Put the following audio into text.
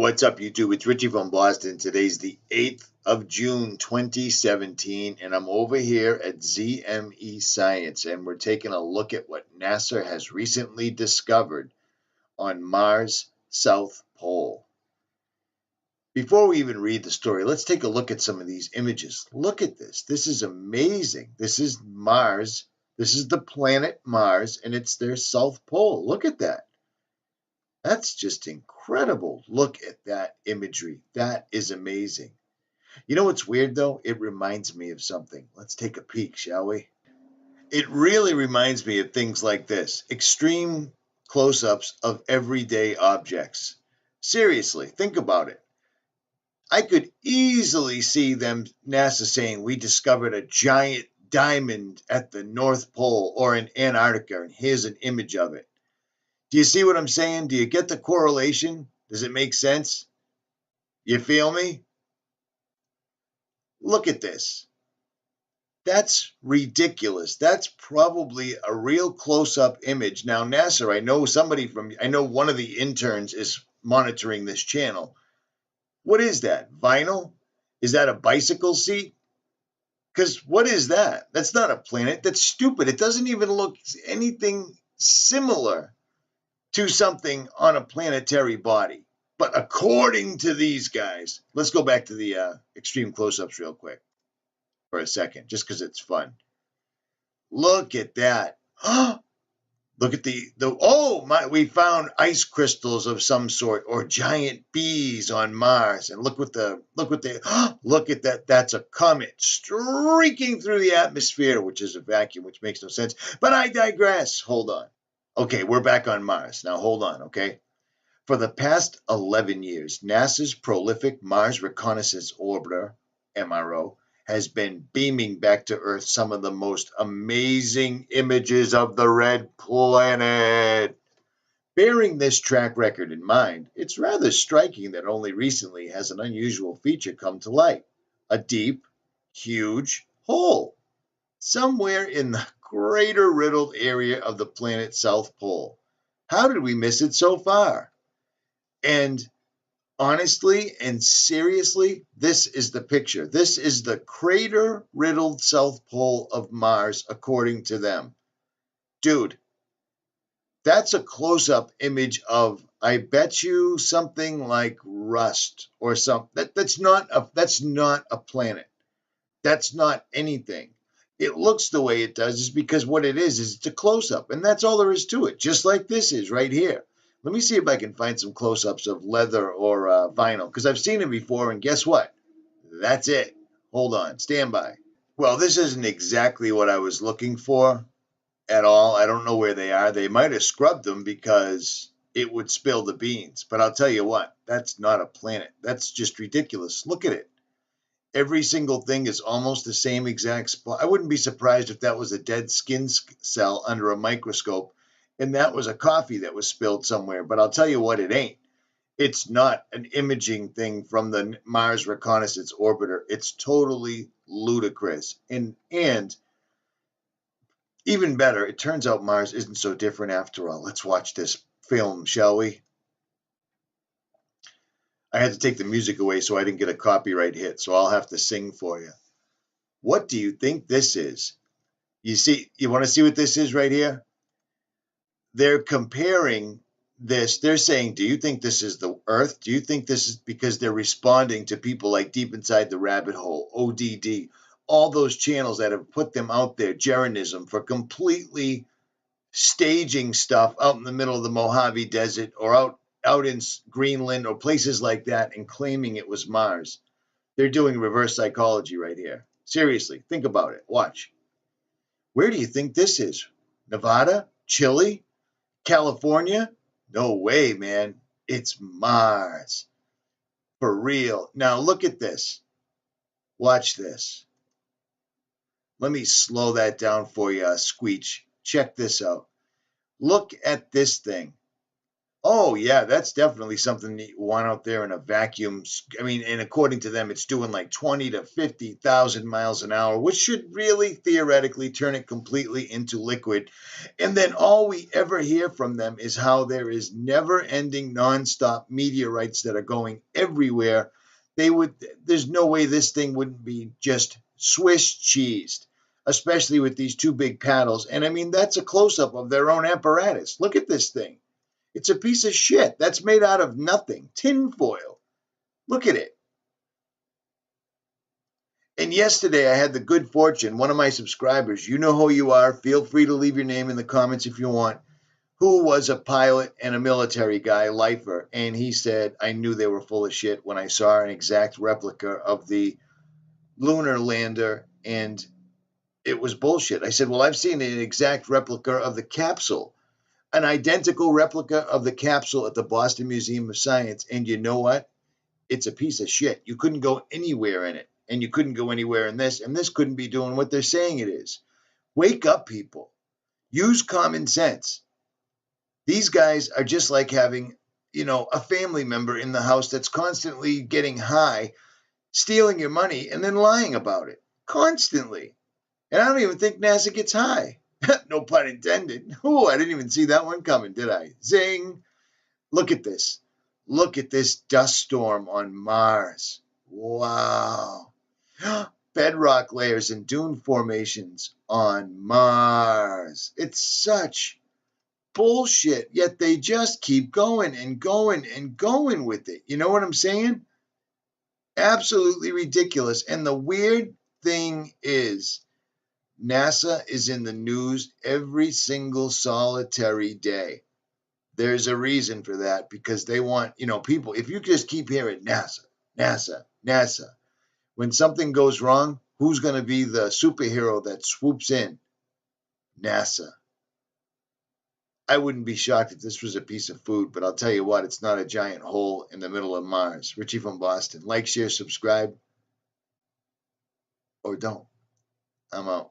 What's up, YouTube? It's Richie from Boston. Today's the 8th of June, 2017, and I'm over here at 𝗍𝗵𝗍 Science, and we're taking a look at what NASA has recently discovered on Mars' South Pole. Before we even read the story, let's take a look at some of these images. Look at this. This is amazing. This is Mars. This is the planet Mars, and it's their South Pole. Look at that. That's just incredible. Look at that imagery. That is amazing. You know what's weird, though? It reminds me of something. Let's take a peek, shall we? It really reminds me of things like this. Extreme close-ups of everyday objects. Seriously, think about it. I could easily see them, NASA saying, we discovered a giant diamond at the North Pole or in Antarctica, and here's an image of it. Do you see what I'm saying? Do you get the correlation? Does it make sense? You feel me? Look at this. That's ridiculous. That's probably a real close-up image. Now, NASA, I know one of the interns is monitoring this channel. What is that? Vinyl? Is that a bicycle seat? Because what is that? That's not a planet. That's stupid. It doesn't even look anything similar to something on a planetary body. But according to these guys, let's go back to the extreme close-ups real quick for a second, just because it's fun. Look at that. Look at we found ice crystals of some sort or giant bees on Mars. And look at that. That's a comet streaking through the atmosphere, which is a vacuum, which makes no sense. But I digress. Hold on. Okay, we're back on Mars. Now, hold on, okay? For the past 11 years, NASA's prolific Mars Reconnaissance Orbiter, MRO, has been beaming back to Earth some of the most amazing images of the red planet. Bearing this track record in mind, it's rather striking that only recently has an unusual feature come to light. A deep, huge hole somewhere in the crater riddled area of the planet's South Pole. How did we miss it so far? And honestly and seriously, this is the picture. This is the crater riddled South Pole of Mars, according to them. Dude, that's a close-up image of, I bet you, something like rust or something. That's not a planet. That's not anything. It looks the way it does is because what it is it's a close-up, and that's all there is to it, just like this is right here. Let me see if I can find some close-ups of leather or vinyl, because I've seen it before, and guess what? That's it. Hold on. Stand by. Well, this isn't exactly what I was looking for at all. I don't know where they are. They might have scrubbed them because it would spill the beans, but I'll tell you what, that's not a planet. That's just ridiculous. Look at it. Every single thing is almost the same exact spot. I wouldn't be surprised if that was a dead skin cell under a microscope and that was a coffee that was spilled somewhere. But I'll tell you what, it ain't. It's not an imaging thing from the Mars Reconnaissance Orbiter. It's totally ludicrous. And even better, it turns out Mars isn't so different after all. Let's watch this film, shall we? I had to take the music away so I didn't get a copyright hit, so I'll have to sing for you. What do you think this is? You want to see what this is right here? They're comparing this. They're saying, do you think this is the Earth? Do you think this is because they're responding to people like Deep Inside the Rabbit Hole, ODD, all those channels that have put them out there, Jeranism, for completely staging stuff out in the middle of the Mojave Desert or out in Greenland or places like that and claiming it was Mars. They're doing reverse psychology right here. Seriously, think about it. Watch. Where do you think this is? Nevada? Chile? California? No way, man. It's Mars. For real. Now look at this. Watch this. Let me slow that down for you, Squeech. Check this out. Look at this thing. Oh, yeah, that's definitely something that you want out there in a vacuum. I mean, and according to them, it's doing like 20 to 50,000 miles an hour, which should really theoretically turn it completely into liquid. And then all we ever hear from them is how there is never-ending, nonstop meteorites that are going everywhere. There's no way this thing wouldn't be just Swiss cheesed, especially with these two big paddles. And I mean, that's a close-up of their own apparatus. Look at this thing. It's a piece of shit. That's made out of nothing. Tinfoil. Look at it. And yesterday I had the good fortune, one of my subscribers, you know who you are, feel free to leave your name in the comments if you want, who was a pilot and a military guy, lifer. And he said, I knew they were full of shit when I saw an exact replica of the lunar lander, and it was bullshit. I said, well, I've seen an exact replica of the capsule, an identical replica of the capsule at the Boston Museum of Science. And you know what? It's a piece of shit. You couldn't go anywhere in it, and you couldn't go anywhere in this, and this couldn't be doing what they're saying it is. Wake up, people. Use common sense. These guys are just like having, a family member in the house that's constantly getting high, stealing your money, and then lying about it. Constantly. And I don't even think NASA gets high. No pun intended. Oh, I didn't even see that one coming, did I? Zing. Look at this. Look at this dust storm on Mars. Wow. Bedrock layers and dune formations on Mars. It's such bullshit, yet they just keep going and going and going with it. You know what I'm saying? Absolutely ridiculous. And the weird thing is, NASA is in the news every single solitary day. There's a reason for that, because they want, people, if you just keep hearing NASA, NASA, NASA, when something goes wrong, who's going to be the superhero that swoops in? NASA. I wouldn't be shocked if this was a piece of food, but I'll tell you what, it's not a giant hole in the middle of Mars. Richie from Boston. Like, share, subscribe, or don't. I'm out.